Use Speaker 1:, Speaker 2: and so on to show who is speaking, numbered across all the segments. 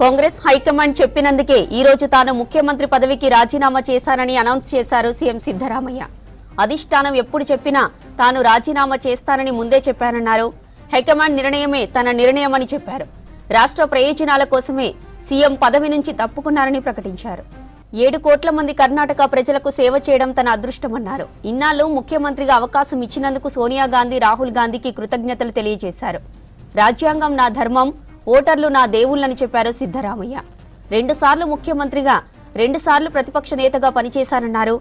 Speaker 1: Congress high command చెప్పినందుకే ఈ రోజు తాను ముఖ్యమంత్రి పదవికి రాజీనామా చేశానని అనౌన్స్ చేశారు సీఎం సిద్ధరామయ్య. అధిష్టానం ఎప్పుడు చెప్పినా తాను రాజీనామా చేస్తానని ముందే చెప్పానన్నారు. హైకమాండ్ నిర్ణయమే తన నిర్ణయమని చెప్పారు. రాష్ట్ర ప్రయోజనాల కోసమే సీఎం పదవి నుంచి తప్పుకున్నారని ప్రకటించారు. 7 కోట్ల మంది కర్ణాటక ప్రజలకు సేవ చేయడం తన అదృష్టమన్నారు. ఇన్నాళ్లు ముఖ్యమంత్రిగా అవకాశం ఇచ్చినందుకు సోనియా గాంధీ, రాహుల్ గాంధీకి కృతజ్ఞతలు తెలియజేశారు. రాజ్యాంగం నా ధర్మం, ఓటర్లు నా దేవుళ్లని చెప్పారు సిద్ధరామయ్య. 2 సార్లు ముఖ్యమంత్రిగా, 2 సార్లు ప్రతిపక్ష నేతగా పనిచేశారన్నారు.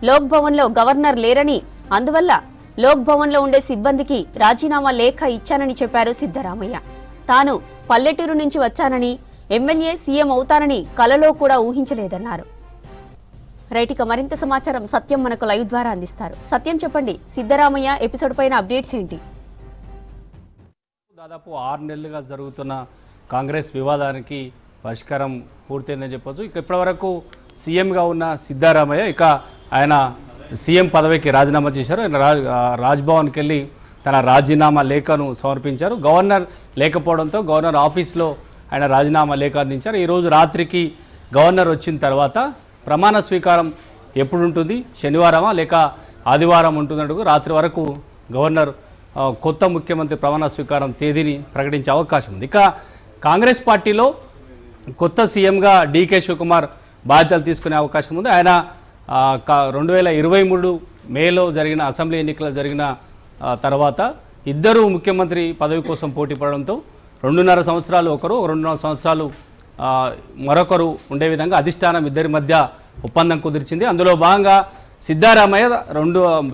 Speaker 1: లోక్ భవన్ లో గవర్నర్ లేరని, అందువల్ల లోక్ భవన్ లో ఉండే సిబ్బందికి రాజీనామా లేఖ ఇచ్చానని చెప్పారు సిద్ధరామయ్య. తాను పల్లెటూరు నుంచి వచ్చానని, ఎమ్మెల్యే సీఎం అవుతానని కలలో కూడా ఊహించలేదన్నారు. రైటిక మరింత సమాచారం సత్యం మనకు లైవ్ ద్వారా అందిస్తారు. సత్యం, చెప్పండి, సిద్ధరామయ్య ఎపిసోడ్ పైన అప్డేట్స్ ఏంటి?
Speaker 2: దాదాపు 6 నెలలుగా జరుగుతున్న కాంగ్రెస్ వివాదానికి పరిష్కారం పూర్తయిందని చెప్పొచ్చు. ఇక ఇప్పటివరకు సీఎంగా ఉన్న సిద్ధరామయ్య ఆయన సీఎం పదవికి రాజీనామా చేశారు. ఆయన రాజ్భవన్కి వెళ్ళి తన రాజీనామా లేఖను సమర్పించారు. గవర్నర్ లేకపోవడంతో గవర్నర్ ఆఫీస్లో ఆయన రాజీనామా లేఖ అందించారు. ఈరోజు రాత్రికి గవర్నర్ వచ్చిన తర్వాత ప్రమాణ స్వీకారం ఎప్పుడు ఉంటుంది, శనివారమా లేక ఆదివారం ఉంటుందంటూ రాత్రి వరకు గవర్నర్ కొత్త ముఖ్యమంత్రి ప్రమాణ స్వీకారం తేదీని ప్రకటించే అవకాశం ఉంది. ఇక కాంగ్రెస్ పార్టీలో కొత్త సీఎంగా డీకే శివకుమార్ బాధ్యతలు తీసుకునే అవకాశం ఉంది. ఆయన 2023 మేలో జరిగిన అసెంబ్లీ ఎన్నికలు జరిగిన తర్వాత ఇద్దరు ముఖ్యమంత్రి పదవి కోసం పోటీ పడడంతో 2.5 సంవత్సరాలు ఒకరు, 2.5 సంవత్సరాలు మరొకరు ఉండే విధంగా అధిష్టానం ఇద్దరి మధ్య ఒప్పందం కుదిర్చింది. అందులో భాగంగా సిద్ధరామయ్య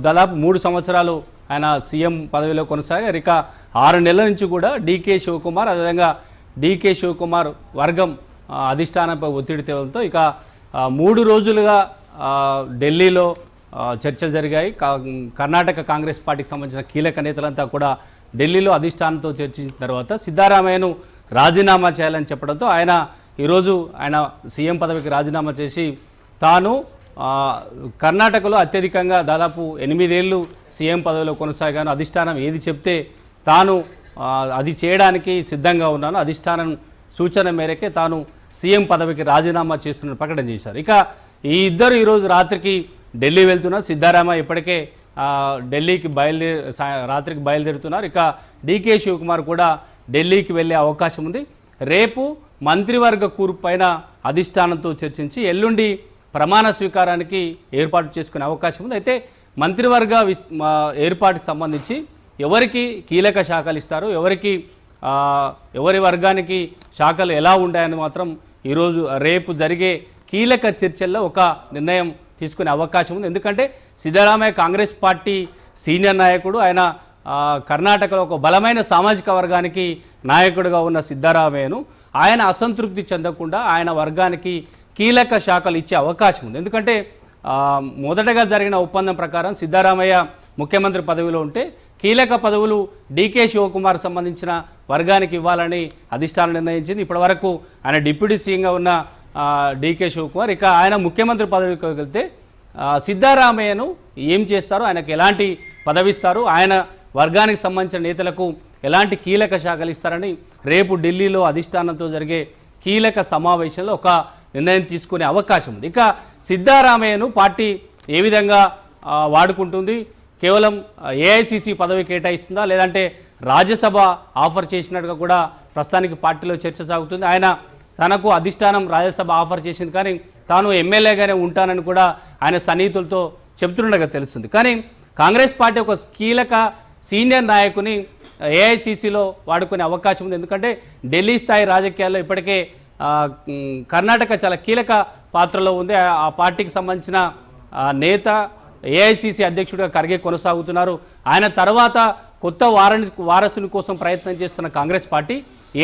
Speaker 2: దాదాపు 3 సంవత్సరాలు ఆయన సీఎం పదవిలో కొనసాగారు. ఇక 6 నెలల నుంచి కూడా డీకే శివకుమార్, అదేవిధంగా డీకే శివకుమార్ వర్గం అధిష్టానంపై ఒత్తిడి తేవడంతో ఇక 3 రోజులుగా ఢిల్లీలో చర్చలు జరిగాయి. కర్ణాటక కాంగ్రెస్ పార్టీకి సంబంధించిన కీలక నేతలంతా కూడా ఢిల్లీలో అధిష్టానంతో చర్చించిన తర్వాత సిద్ధరామయ్యను రాజీనామా చేయాలని చెప్పడంతో ఆయన ఈరోజు ఆయన సీఎం పదవికి రాజీనామా చేసి తాను కర్ణాటకలో అత్యధికంగా దాదాపు 8 ఏళ్ళు సీఎం పదవిలో కొనసాగాను. అధిష్టానం ఏది చెప్తే తాను అది చేయడానికి సిద్ధంగా ఉన్నాను. అధిష్టానం సూచన మేరకే తాను సీఎం పదవికి రాజీనామా చేస్తున్న ప్రకటన చేశారు. ఇక ఈ ఇద్దరు ఈరోజు రాత్రికి ఢిల్లీ వెళ్తున్నారు. సిద్ధరామయ్య ఇప్పటికే ఢిల్లీకి రాత్రికి బయలుదేరుతున్నారు. ఇక డీకే శివకుమార్ కూడా ఢిల్లీకి వెళ్ళే అవకాశం ఉంది. రేపు మంత్రివర్గ కూర్పు పైన అధిష్టానంతో చర్చించి ఎల్లుండి ప్రమాణ స్వీకారానికి ఏర్పాటు చేసుకునే అవకాశం ఉంది. అయితే మంత్రివర్గ ఏర్పాటుకు సంబంధించి ఎవరికి కీలక శాఖలు ఇస్తారు, ఎవరి వర్గానికి శాఖలు ఎలా ఉంటాయని మాత్రం ఈరోజు రేపు జరిగే కీలక చర్చల్లో ఒక నిర్ణయం తీసుకునే అవకాశం ఉంది. ఎందుకంటే సిద్ధరామయ్య కాంగ్రెస్ పార్టీ సీనియర్ నాయకుడు. ఆయన కర్ణాటకలో ఒక బలమైన సామాజిక వర్గానికి నాయకుడిగా ఉన్న సిద్ధరామయ్యను ఆయన అసంతృప్తి చెందకుండా ఆయన వర్గానికి కీలక శాఖలు ఇచ్చే అవకాశం ఉంది. ఎందుకంటే మొదటగా జరిగిన ఒప్పందం ప్రకారం సిద్ధరామయ్య ముఖ్యమంత్రి పదవిలో ఉంటే కీలక పదవులు డీకే శివకుమార్ సంబంధించిన వర్గానికి ఇవ్వాలని అధిష్టానం నిర్ణయించింది. ఇప్పటివరకు ఆయన డిప్యూటీ సీఎంగా ఉన్న డీకే శివకుమార్ ఇక ఆయన ముఖ్యమంత్రి పదవికి వెళ్తే సిద్ధరామయ్యను ఏం చేస్తారు, ఆయనకు ఎలాంటి పదవి ఇస్తారు, ఆయన వర్గానికి సంబంధించిన నేతలకు ఎలాంటి కీలక శాఖలు ఇస్తారని రేపు ఢిల్లీలో అధిష్టానంతో జరిగే కీలక సమావేశంలో ఒక నిర్ణయం తీసుకునే అవకాశం ఉంది. ఇక సిద్ధరామయ్యను పార్టీ ఏ విధంగా వాడుకుంటుంది, కేవలం ఏఐసిసి పదవి కేటాయిస్తుందా లేదంటే రాజ్యసభ ఆఫర్ చేసినట్టుగా కూడా ప్రస్తుతానికి పార్టీలో చర్చ సాగుతుంది. తనకు అధిష్టానం రాజ్యసభ ఆఫర్ చేసింది, కానీ తాను ఎమ్మెల్యేగానే ఉంటానని కూడా ఆయన సన్నిహితులతో చెబుతుండగా తెలుస్తుంది. కానీ కాంగ్రెస్ పార్టీ ఒక కీలక సీనియర్ నాయకుని ఏఐసిసిలో వాడుకునే అవకాశం ఉంది. ఎందుకంటే ఢిల్లీ స్థాయి రాజకీయాల్లో ఇప్పటికే కర్ణాటక చాలా కీలక పాత్రలో ఉంది. ఆ పార్టీకి సంబంధించిన నేత ఏఐసిసి అధ్యక్షుడిగా ఖర్గే కొనసాగుతున్నారు. ఆయన తర్వాత కొత్త వారసుని కోసం ప్రయత్నం చేస్తున్న కాంగ్రెస్ పార్టీ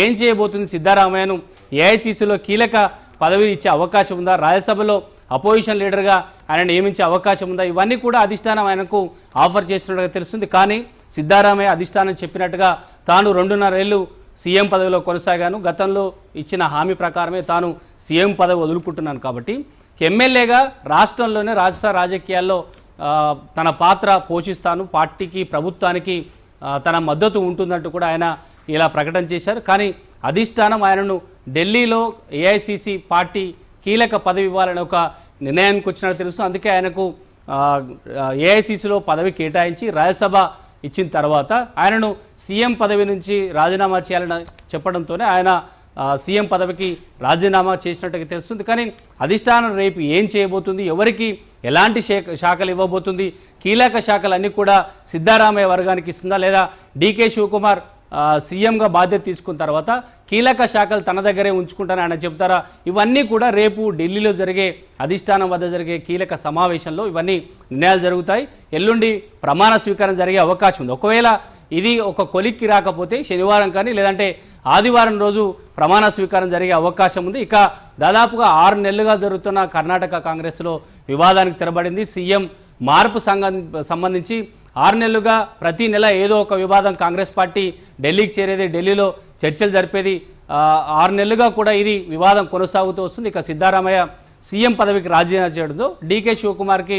Speaker 2: ఏం చేయబోతుంది, సిద్ధరామయ్యను ఏఐసిసిలో కీలక పదవి ఇచ్చే అవకాశం ఉందా, రాజ్యసభలో అపోజిషన్ లీడర్గా ఆయన నియమించే అవకాశం ఉందా, ఇవన్నీ కూడా అధిష్టానం ఆయనకు ఆఫర్ చేస్తున్నట్టుగా తెలుస్తుంది. కానీ సిద్ధరామయ్య అధిష్టానం చెప్పినట్టుగా తాను 2.5 ఏళ్ళు సీఎం పదవిలో కొనసాగాను, గతంలో ఇచ్చిన హామీ ప్రకారమే తాను సీఎం పదవి వదులుకుంటున్నాను కాబట్టి ఎమ్మెల్యేగా రాష్ట్రంలోనే రాజకీయాల్లో తన పాత్ర పోషిస్తాను, పార్టీకి ప్రభుత్వానికి తన మద్దతు ఉంటుందంటూ కూడా ఆయన ఇలా ప్రకటన చేశారు. కానీ అధిష్టానం ఆయనను ఢిల్లీలో ఏఐసిసి పార్టీ కీలక పదవి ఇవ్వాలని ఒక నిర్ణయానికి వచ్చినట్టు తెలుసు. అందుకే ఆయనకు ఏఐసిసిలో పదవి కేటాయించి రాజ్యసభ ఇచ్చిన తర్వాత ఆయనను సీఎం పదవి నుంచి రాజీనామా చేయాలని చెప్పడంతోనే ఆయన సీఎం పదవికి రాజీనామా చేసినట్టుగా తెలుస్తుంది. కానీ అధిష్టానం రేపు ఏం చేయబోతుంది, ఎవరికి ఎలాంటి శాఖలు ఇవ్వబోతుంది, కీలక శాఖలు అన్నీ కూడా సిద్ధరామయ్య వర్గానికి ఇస్తుందా లేదా డీకే శివకుమార్ సీఎంగా బాధ్యత తీసుకున్న తర్వాత కీలక శాఖలు తన దగ్గరే ఉంచుకుంటానని ఆయన చెప్తారా, ఇవన్నీ కూడా రేపు ఢిల్లీలో జరిగే అధిష్టానం వద్ద జరిగే కీలక సమావేశంలో ఇవన్నీ నిర్ణయాలు జరుగుతాయి. ఎల్లుండి ప్రమాణ స్వీకారం జరిగే అవకాశం ఉంది. ఒకవేళ ఇది ఒక కొలిక్కి రాకపోతే శనివారం కానీ లేదంటే ఆదివారం రోజు ప్రమాణ స్వీకారం జరిగే అవకాశం ఉంది. ఇక దాదాపుగా 6 నెలలుగా జరుగుతున్న కర్ణాటక కాంగ్రెస్లో వివాదానికి తెరబడింది. సీఎం మార్పు సంబంధించి 6 నెలలుగా ప్రతి నెల ఏదో ఒక వివాదం కాంగ్రెస్ పార్టీ ఢిల్లీకి చేరేది, ఢిల్లీలో చర్చలు జరిపేది. 6 నెలలుగా కూడా ఇది వివాదం కొనసాగుతూ వస్తుంది. ఇక సిద్ధరామయ్య సీఎం పదవికి రాజీనామా చేయడంతో డీకే శివకుమార్కి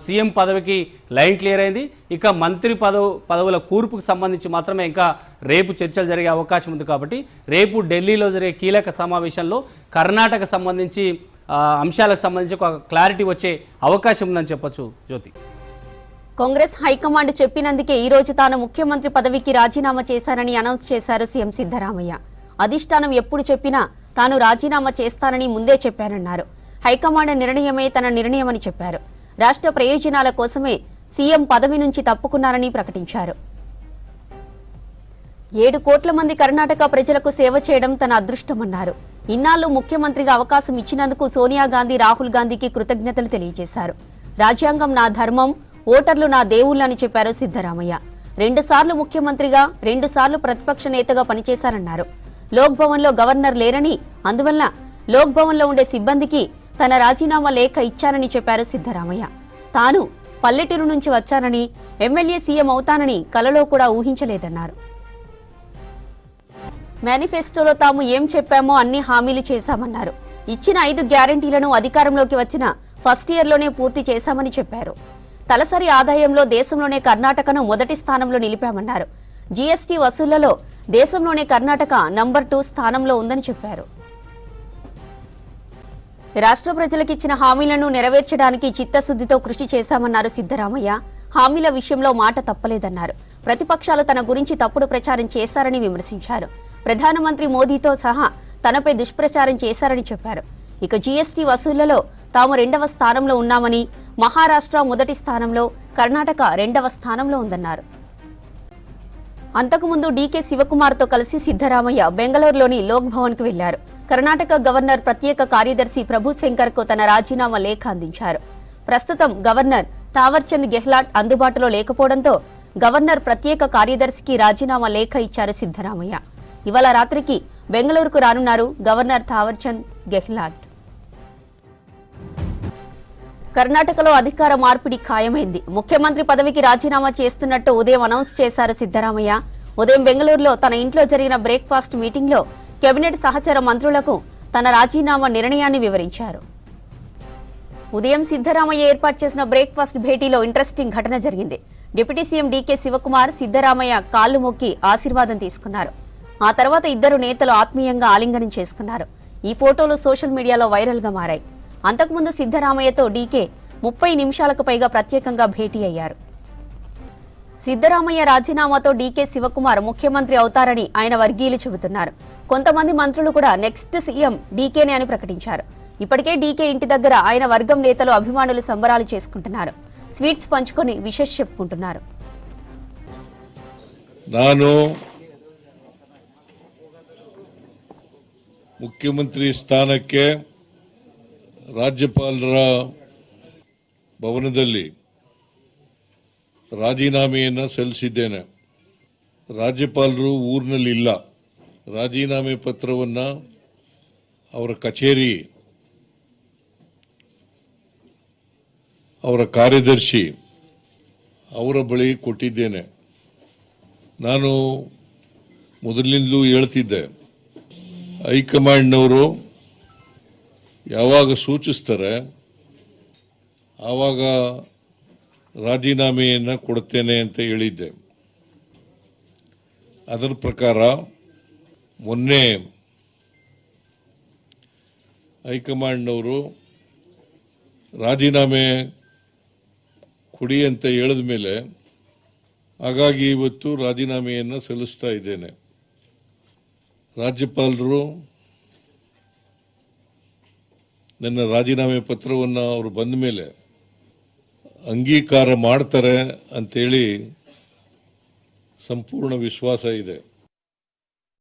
Speaker 2: సీఎం పదవికి లైన్ క్లియర్ అయింది. ఇక మంత్రి పదవుల కూర్పుకు సంబంధించి మాత్రమే ఇంకా రేపు చర్చలు జరిగే అవకాశం ఉంది. కాబట్టి రేపు ఢిల్లీలో జరిగే కీలక సమావేశంలో కర్ణాటక సంబంధించి అంశాలకు సంబంధించి ఒక క్లారిటీ వచ్చే అవకాశం ఉందని చెప్పొచ్చు. జ్యోతి,
Speaker 1: కాంగ్రెస్ హైకమాండ్ చెప్పినందుకే ఈ రోజు తాను ముఖ్యమంత్రి పదవికి రాజీనామా చేశానని అనౌన్స్ చేశారు సీఎం సిద్ధరామయ్య. అధిష్టానం ఎప్పుడు చెప్పినా తాను రాజీనామా చేస్తానని ముందే చెప్పానన్నారు. హైకమాండ్ నిర్ణయమే తన నిర్ణయమని చెప్పారు. రాష్ట్ర ప్రయోజనాల కోసమే సీఎం పదవి నుంచి తప్పుకున్నారని ప్రకటించారు. 7 కోట్ల మంది కర్ణాటక ప్రజలకు సేవ చేయడం తన అదృష్టమన్నారు. ఇన్నాళ్లు ముఖ్యమంత్రిగా అవకాశం ఇచ్చినందుకు సోనియా గాంధీ, రాహుల్ గాంధీకి కృతజ్ఞతలు తెలియజేశారు. రాజ్యాంగం నా ధర్మం, ఓటర్లు నా దేవుళ్లని చెప్పారు సిద్ధరామయ్య. 2 సార్లు ముఖ్యమంత్రిగా, 2 సార్లు ప్రతిపక్ష నేతగా పనిచేశారన్నారు. లోక్ భవన్లో గవర్నర్ లేరని, అందువల్ల లోక్ భవన్లో ఉండే సిబ్బందికి తన రాజీనామా లేఖ ఇచ్చానని చెప్పారు సిద్ధరామయ్య. తాను పల్లెటూరు నుంచి వచ్చానని, ఎమ్మెల్యే సీఎం అవుతానని కలలో కూడా ఊహించలేదన్నారు. మేనిఫెస్టోలో తాము ఏం చెప్పామో అన్ని హామీలు చేశామన్నారు. ఇచ్చిన 5 గ్యారంటీలను అధికారంలోకి వచ్చిన ఫస్ట్ ఇయర్లోనే పూర్తి చేశామని చెప్పారు. తలసరి ఆదాయంలో దేశంలోనే కర్ణాటకను మొదటి స్థానంలో నిలిపామన్నారు. జీఎస్టీ వసూళ్లలో దేశంలోనే కర్ణాటక నంబర్ 2 స్థానంలో ఉందని చెప్పారు. రాష్ట్ర ప్రజలకు ఇచ్చిన హామీలను నెరవేర్చడానికి చిత్తశుద్దితో కృషి చేశామన్నారు సిద్ధరామయ్య. హామీల విషయంలో మాట తప్పలేదన్నారు. ప్రతిపక్షాలు తన గురించి తప్పుడు ప్రచారం చేశారని విమర్శించారు. ప్రధానమంత్రి మోదీతో సహా తనపై దుష్ప్రచారం చేశారని చెప్పారు. ఇక జీఎస్టీ వసూళ్లలో తాము 2వ స్థానంలో ఉన్నామని, మహారాష్ట్ర మొదటి స్థానంలో, కర్ణాటక 2వ స్థానంలో ఉందన్నారు. అంతకుముందు డీకే శివకుమార్తో కలిసి సిద్ధరామయ్య బెంగళూరులోని లోక్ భవన్కు వెళ్లారు. కర్ణాటక గవర్నర్ ప్రత్యేక కార్యదర్శి ప్రభుశంకర్కు తన రాజీనామా లేఖ అందించారు. ప్రస్తుతం గవర్నర్ తావర్చంద్ గెహ్లాట్ అందుబాటులో లేకపోవడంతో గవర్నర్ ప్రత్యేక కార్యదర్శికి రాజీనామా లేఖ ఇచ్చారు సిద్ధరామయ్య. ఇవాళ రాత్రికి బెంగళూరుకు రానున్నారు గవర్నర్ తావర్చంద్ గెహ్లాట్. కర్ణాటకలో అధికార మార్పిడి ఖాయమైంది. ముఖ్యమంత్రి పదవికి రాజీనామా చేస్తున్నట్టు ఉదయం అనౌన్స్ చేశారు సిద్ధరామయ్య. ఉదయం బెంగళూరులో తన ఇంట్లో జరిగిన బ్రేక్ఫాస్ట్ మీటింగ్లో కేబినెట్ సహచర మంత్రులకు తన రాజీనామా నిర్ణయాన్ని వివరించారు. ఉదయం సిద్ధరామయ్య ఏర్పాటు చేసిన బ్రేక్ఫాస్ట్ భేటీలో ఇంట్రెస్టింగ్ ఘటన జరిగింది. డిప్యూటీ సీఎం డీకే శివకుమార్ సిద్ధరామయ్య కాళ్లు మొక్కి ఆశీర్వాదం తీసుకున్నారు. ఆ తర్వాత ఇద్దరు నేతలు ఆత్మీయంగా ఆలింగనం చేసుకున్నారు. ఈ ఫోటోలు సోషల్ మీడియాలో వైరల్గా మారాయి. అంతకుముందు సిద్ధరామయ్యతో డీకే 30 నిమిషాలకు పైగా ప్రత్యేకంగా భేటీ అయ్యారు. సిద్ధరామయ్య రాజీనామాతో డీకే శివకుమార్ ముఖ్యమంత్రి అవుతారని ఆయన వర్గీయులు చెబుతున్నారు. కొంతమంది మంత్రులు కూడా నెక్స్ట్ సీఎం డీకేనే అని ప్రకటించారు. ఇప్పటికే డీకే ఇంటి దగ్గర ఆయన వర్గం నేతలు, అభిమానులు సంబరాలు చేసుకుంటున్నారు. స్వీట్స్ పంచుకొని విషెస్ చెప్పుకుంటున్నారు.
Speaker 3: ನಾನು ಮುಖ್ಯಮಂತ್ರಿ ಸ್ಥಾನಕ್ಕೆ ರಾಜ್ಯಪಾಲರ ಭವನದಲ್ಲಿ ರಾಜೀನಾಮೆಯನ್ನು ಸಲ್ಲಿಸಿದ್ದೇನೆ. ರಾಜ್ಯಪಾಲರು ಊರಿನಲ್ಲಿಲ್ಲ. ರಾಜೀನಾಮೆ ಪತ್ರವನ್ನು ಅವರ ಕಚೇರಿ, ಅವರ ಕಾರ್ಯದರ್ಶಿ ಅವರ ಬಳಿ ಕೊಟ್ಟಿದ್ದೇನೆ. ನಾನು ಮೊದಲಿನಿಂದಲೂ ಹೇಳ್ತಿದ್ದೆ, ಹೈಕಮಾಂಡ್ನವರು ಯಾವಾಗ ಸೂಚಿಸ್ತಾರೆ ಆವಾಗ ರಾಜೀನಾಮೆಯನ್ನು ಕೊಡುತ್ತೇನೆ ಅಂತ ಹೇಳಿದ್ದೆ. ಅದರ ಪ್ರಕಾರ ಮೊನ್ನೆ ಹೈಕಮಾಂಡ್ನವರು ರಾಜೀನಾಮೆ ಕೊಡಿ ಅಂತ ಹೇಳಿದ ಮೇಲೆ ಹಾಗಾಗಿ ಇವತ್ತು ರಾಜೀನಾಮೆಯನ್ನು ಸಲ್ಲಿಸ್ತಾ ಇದ್ದೇನೆ. ರಾಜ್ಯಪಾಲರು ನನ್ನ ರಾಜೀನಾಮೆ ಪತ್ರವನ್ನು ಅವರು ಬಂದ ಮೇಲೆ ಅಂಗೀಕಾರ ಮಾಡ್ತಾರೆ ಅಂತೇಳಿ ಸಂಪೂರ್ಣ ವಿಶ್ವಾಸ ಇದೆ.